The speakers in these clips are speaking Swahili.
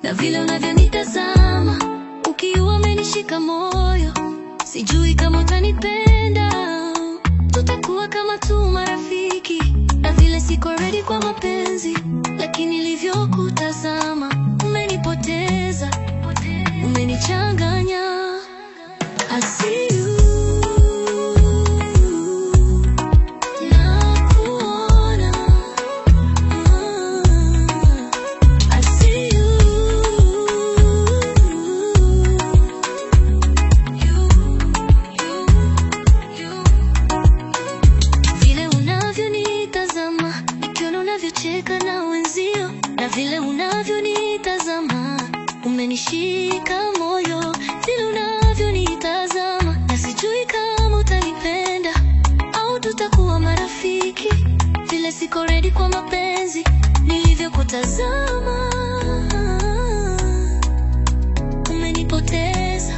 na vile unavyonitazama ukiwa umenishika moyo. Sijui kama utanipenda, tutakuwa kama tu marafiki, na vile siko ready kwa mapenzi, lakini nilivyokutazama umenipoteza, umenichanganya. I see you. Cheka na wenzio, na vile unavyonitazama umenishika moyo. Vile unavyonitazama, na sijui kama utanipenda au tutakuwa marafiki, vile siko ready kwa mapenzi, nilivyokutazama umenipoteza,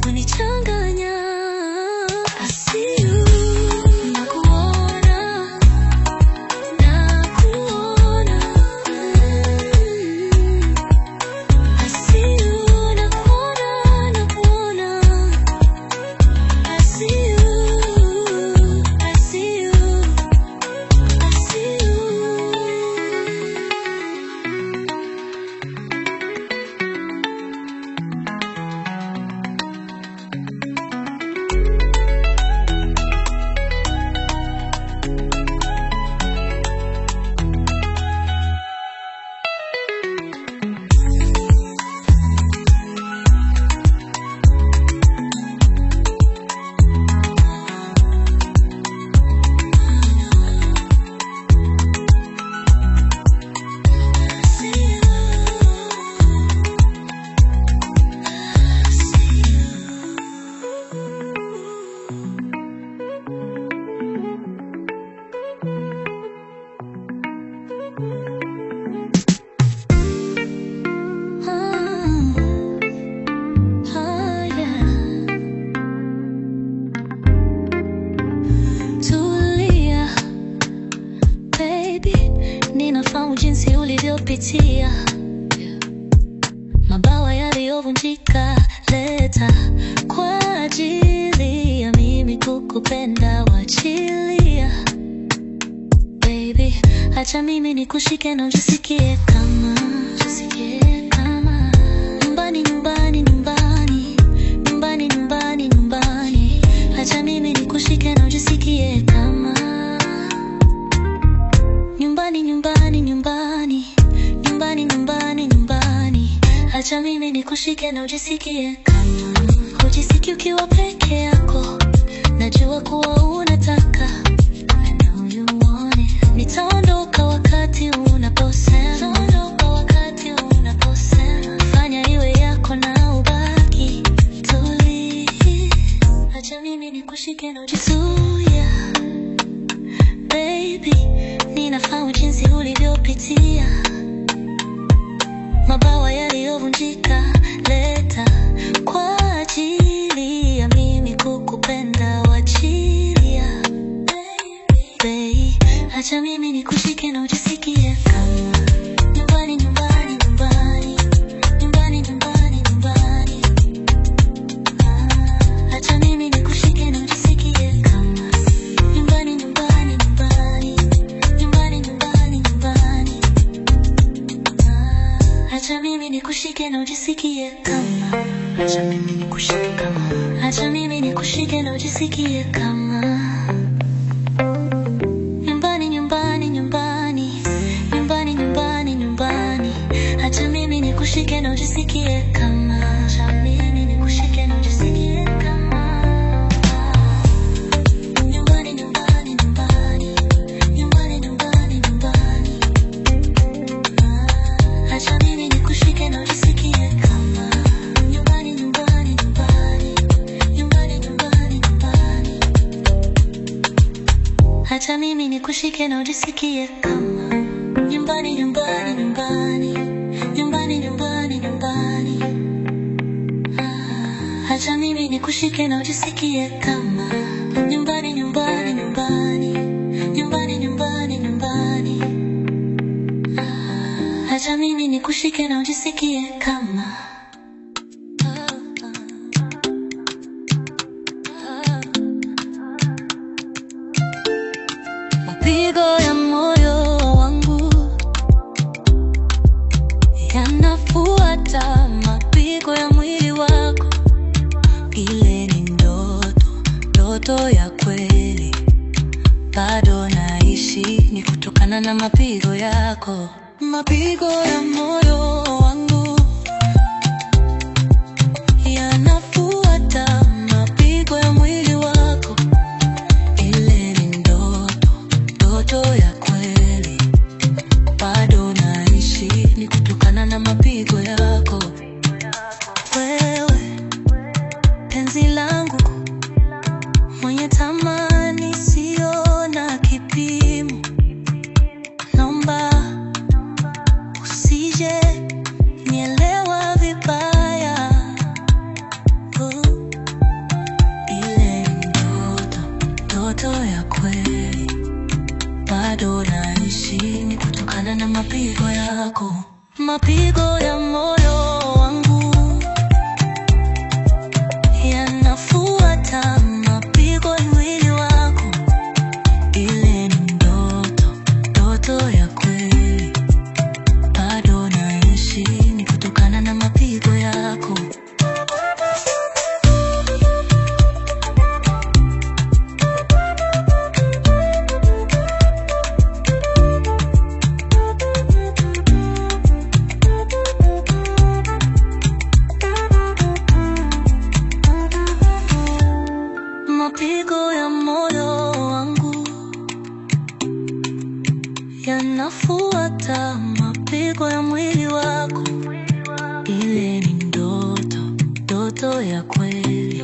unichanganya. I see you. Ninafahamu jinsi ulivyopitia, mabawa yaliyovunjika, leta kwa ajili ya mimi kukupenda, wachilia. Baby, acha mimi nikushike na ujisikie kama nyumbani, nyumbani, nyumbani, nyumbani, nyumbani, nyumbani. Acha mimi nikushike na ujisikie kama nyumbani, nyumbani, nyumbani, nyumbani, nyumbani, nyumbani. Acha mimi nikushike na ujisikie kama hujisiki ukiwa peke yako. Najua kuwa unataka, I know you want it. Nitaondoka wakati unaposema, fanya iwe yako na ubaki tuli. Acha mimi nikushike na ujisuya, baby. Ninafahamu jinsi ulivyopitia, mabawa yaliyovunjika, leta kwa ajili ya mimi kukupenda, wachilia. Baby, acha mimi nikushike na ujisikie kama nyumbani, nyumbani, nyumbani, nyumbani, nyumbani, nyumbani. Acha mimi nikushike na ujisikie kama nyumbani, nyumbani, nyumbani, nyumbani, nyumbani, nyumbani. Acha mimi nikushike na ujisikie kama, acha mimi nikushike kama, acha mimi nikushike na ujisikie kama nyumbani, nyumbani, nyumbani, nyumbani, nyumbani, nyumbani. Acha mimi nikushike na ujisikie kama, acha mimi nikushike na ujisikie kama nyumbani, nyumbani, nyumbani, nyumbani, nyumbani, nyumbani. Acha mimi nikushike na ujisikie kama nyumbani, nyumbani, nyumbani, nyumbani, nyumbani, nyumbani. Acha mimi nikushike na ujisikie kama nyumbani, nyumbani, nyumbani, nyumbani, nyumbani, nyumbani. Acha mimi nikushike na ujisikie kama nyumbani, nyumbani, nyumbani, nyumbani, nyumbani, nyumbani. acha mimi nikushike na ujisikie kama mapigo ya moyo wangu yanafuata mapigo ya mwili wako. Ile ni ndoto ya kweli, bado naishi ni kutokana na mapigo yako. Mapigo ya moyo wangu yanafuata mapigo ya mwili wako. Ile ni ndoto ya kweli, bado naishi ni kutokana na mapigo yako. Wewe penzi langu mwenye tamani sio na kipimo, naomba usije nielewa vibaya. Ile ndoto ya kweli, bado naishi ni kutokana na mapigo yako. Mapigo ya moyo wangu yanafuata mapigo ya mwili wako. Ile ni ndoto ya kweli, bado naishi ni kutokana na mapigo yako. Mapigo ya moyo wangu yanafuata mapigo ya mwili wako. Ile ni ndoto ya kweli,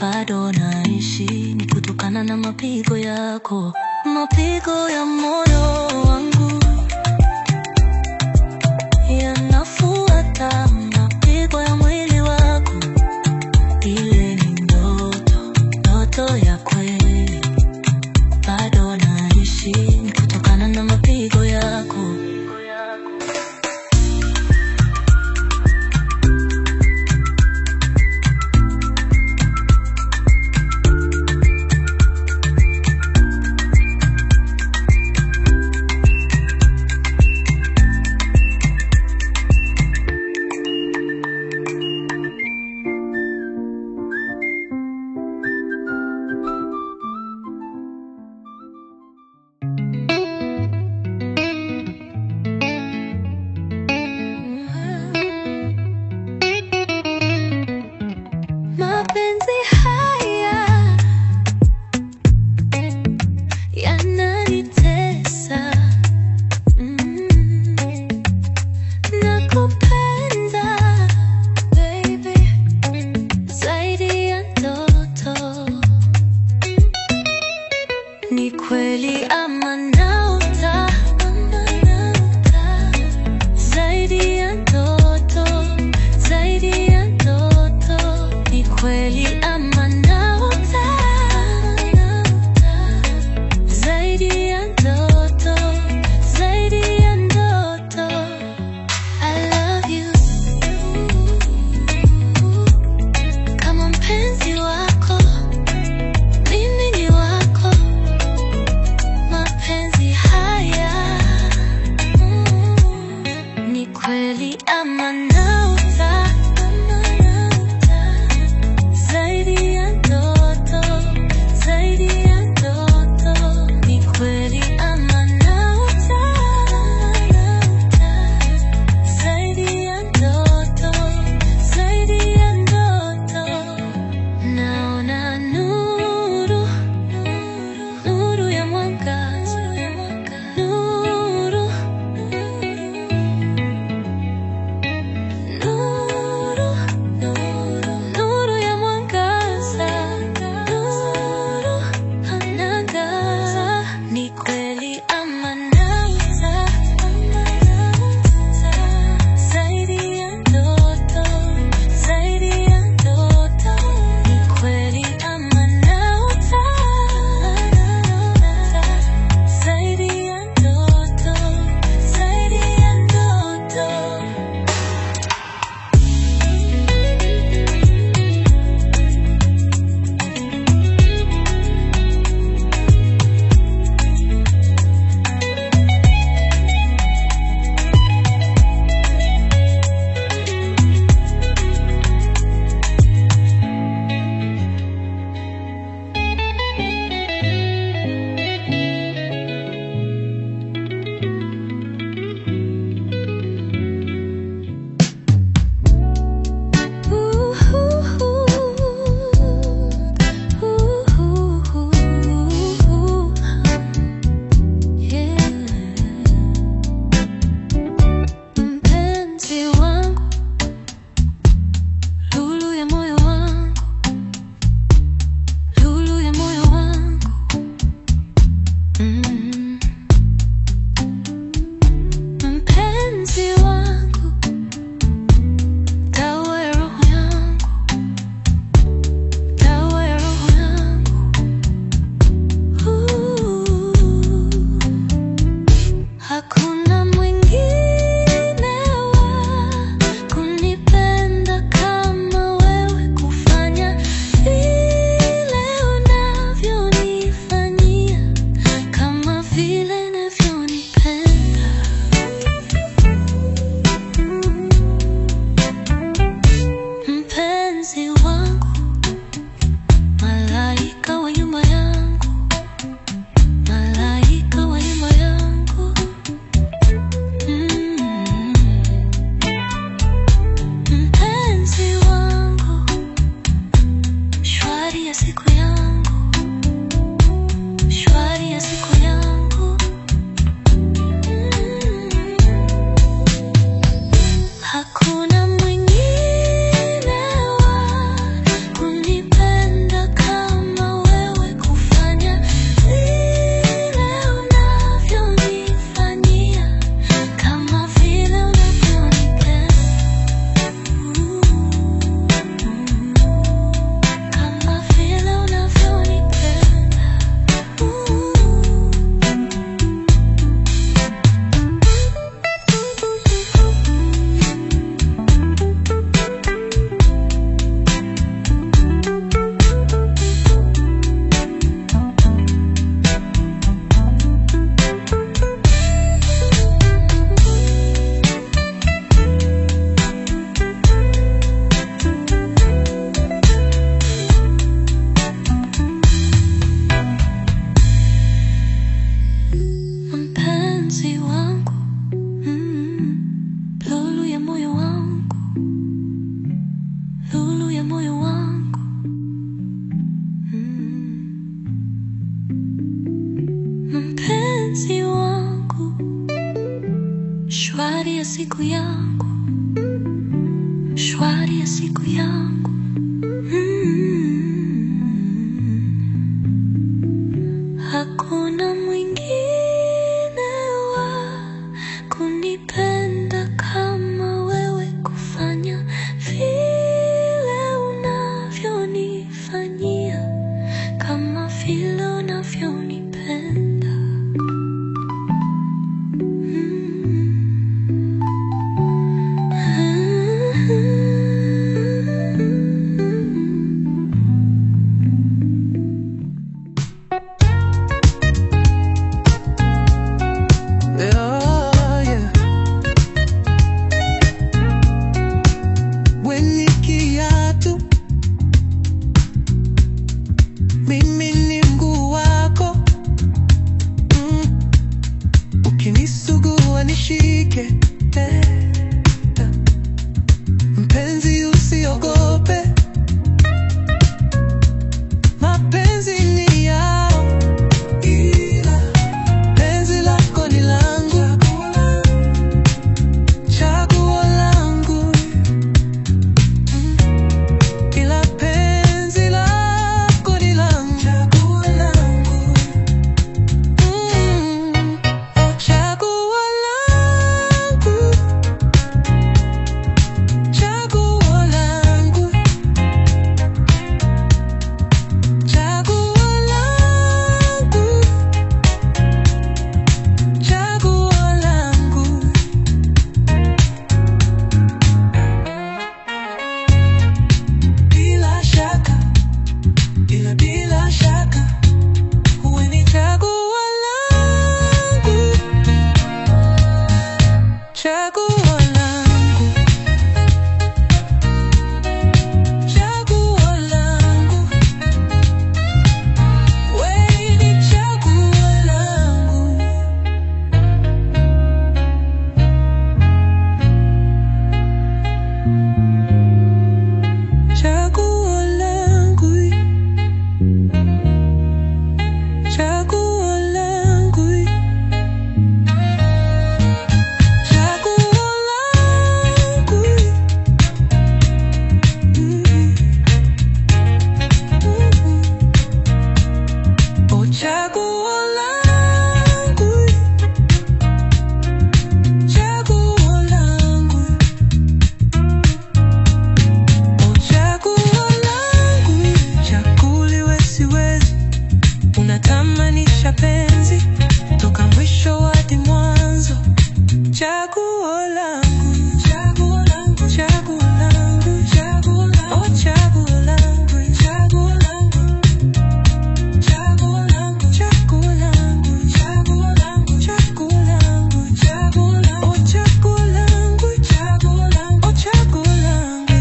bado naishi ni kutokana na mapigo yako. Mapigo ya moyo wangu yanafuata mapigo ya mwili wako. Ile ni ndoto ya kweli, bado naishi ni kutokana na mapigo yako. shwari ya siku yangu, shwari ya siku yangu. Hakuna mwingine wa kunipenda kama wewe, kufanya vile unavyonifanyia, kama vile unavyonipenda. Mimi ni mguu wako, ukinisugua nishike, mpenzi usiogope, mapenzi ni yao, ila penzi lako ni langu, chaguo langu, ila penzi lako ni langu, chaguo langu, chaguo langu, chaguo langu, chaguo langu, chaguo langu. Bila shaka, ila bila shaka, wewe ni chaguo langu, chaguo langu, chaguo langu, wewe ni chaguo langu, chaguo langu, chaguo langu, chaguo langu, oh chaguo langu, chaguo langu, oh chaguo langu, chaguliwe siwezi, unatamanisha penzi toka mwisho hadi mwanzo, chaguo langu, chaguo langu, chaguo langu, chaguo langu, oh chaguo langu, chaguo langu, chaguo langu, chaguo langu, chaguo langu, chaguo langu, chaguo langu, oh chaguo langu, chaguo langu, oh chaguo langu.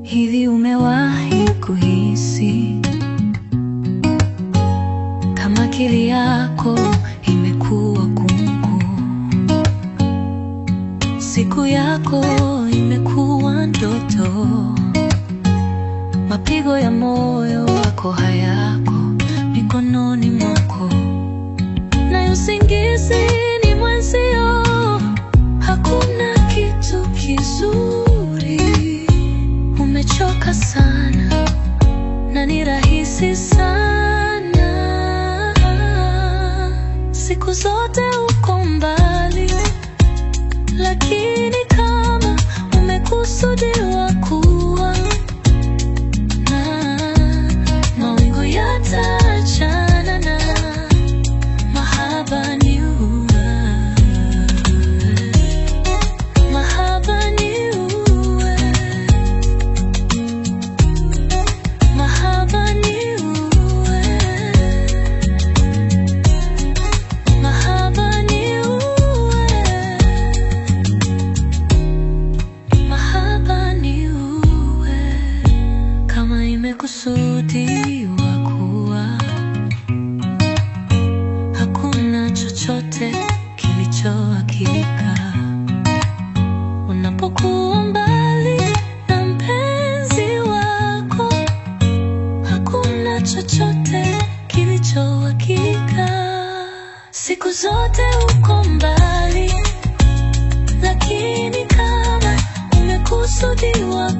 Hivi umewahi kuhisi kama akili yako imekuwa kungu, siku yako imekuwa ndoto, mapigo ya moyo wako hayako mikononi mwako, na usingizi ni mwenzio, hakuna kitu kizuri, umechoka sana na ni rahisi sana, siku zote uko mbali, lakini kama umekusudiwa kuwa na mawingu yataachana na chochote kilicho hakika. Unapokuwa mbali na mpenzi wako, hakuna chochote kilicho hakika. Siku zote uko mbali, lakini kama umekusudiwa